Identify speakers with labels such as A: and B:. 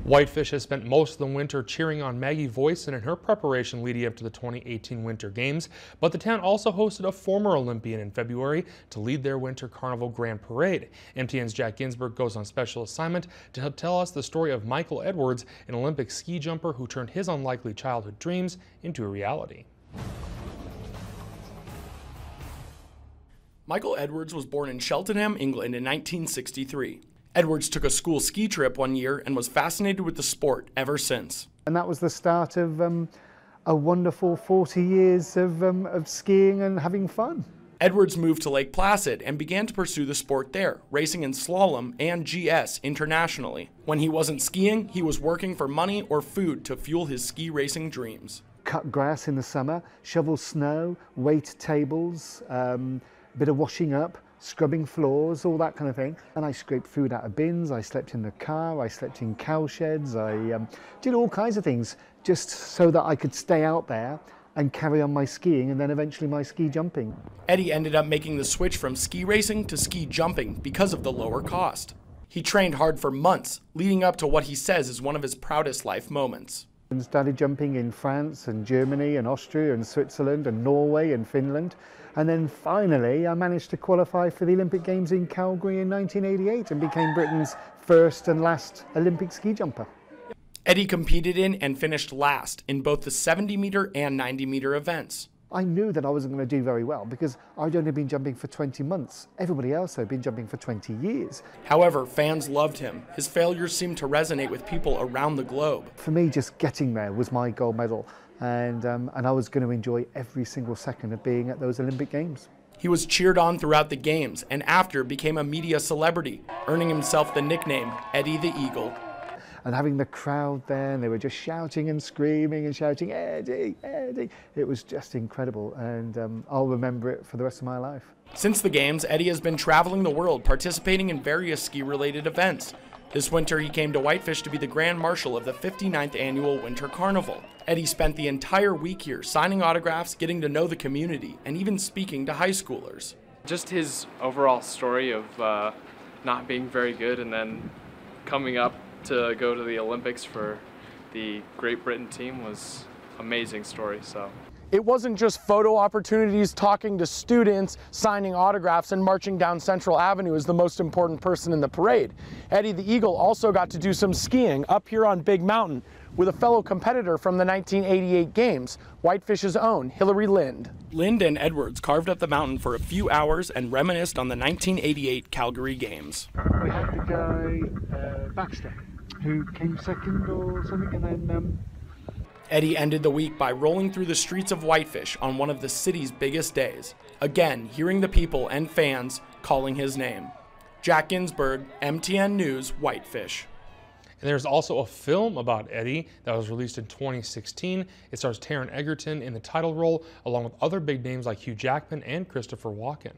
A: Whitefish has spent most of the winter cheering on Maggie Voisin in her preparation leading up to the 2018 Winter Games, but the town also hosted a former Olympian in February to lead their Winter Carnival Grand Parade. MTN's Jack Ginsburg goes on special assignment to help tell us the story of Michael Edwards, an Olympic ski jumper who turned his unlikely childhood dreams into a reality.
B: Michael Edwards was born in Cheltenham, England in 1963. Edwards took a school ski trip one year and was fascinated with the sport ever since.
C: And that was the start of a wonderful 40 years of skiing and having fun.
B: Edwards moved to Lake Placid and began to pursue the sport there, racing in slalom and GS internationally. When he wasn't skiing, he was working for money or food to fuel his ski racing dreams.
C: Cut grass in the summer, shovel snow, wait tables, bit of washing up, scrubbing floors, all that kind of thing. And I scraped food out of bins, I slept in the car, I slept in cow sheds, I did all kinds of things just so that I could stay out there and carry on my skiing and then eventually my ski jumping.
B: Eddie ended up making the switch from ski racing to ski jumping because of the lower cost. He trained hard for months, leading up to what he says is one of his proudest life moments.
C: And started jumping in France and Germany and Austria and Switzerland and Norway and Finland. And then finally I managed to qualify for the Olympic Games in Calgary in 1988 and became Britain's first and last Olympic ski jumper.
B: Eddie competed in and finished last in both the 70-meter and 90-meter events.
C: I knew that I wasn't going to do very well because I'd only been jumping for 20 months. Everybody else had been jumping for 20 years.
B: However, fans loved him. His failures seemed to resonate with people around the globe.
C: For me, just getting there was my gold medal, and I was going to enjoy every single second of being at those Olympic Games.
B: He was cheered on throughout the games and after became a media celebrity, earning himself the nickname Eddie the Eagle.
C: And having the crowd there, and they were just shouting and screaming and shouting, Eddie, Eddie. It was just incredible, and I'll remember it for the rest of my life.
B: Since the Games, Eddie has been traveling the world, participating in various ski-related events. This winter, he came to Whitefish to be the Grand Marshal of the 59th Annual Winter Carnival. Eddie spent the entire week here signing autographs, getting to know the community, and even speaking to high schoolers.
D: Just his overall story of not being very good and then coming up to go to the Olympics for the Great Britain team was an amazing story. So
B: it wasn't just photo opportunities, talking to students, signing autographs, and marching down Central Avenue as the most important person in the parade. Eddie the Eagle also got to do some skiing up here on Big Mountain with a fellow competitor from the 1988 Games, Whitefish's own Hillary Lind. Lind and Edwards carved up the mountain for a few hours and reminisced on the 1988 Calgary Games.
C: We had the guy, Baxter, who came second or something, and then
B: Eddie ended the week by rolling through the streets of Whitefish on one of the city's biggest days, again hearing the people and fans calling his name. Jack Ginsburg, MTN News, Whitefish.
A: And there's also a film about Eddie that was released in 2016. It stars Taron Egerton in the title role, along with other big names like Hugh Jackman and Christopher Walken.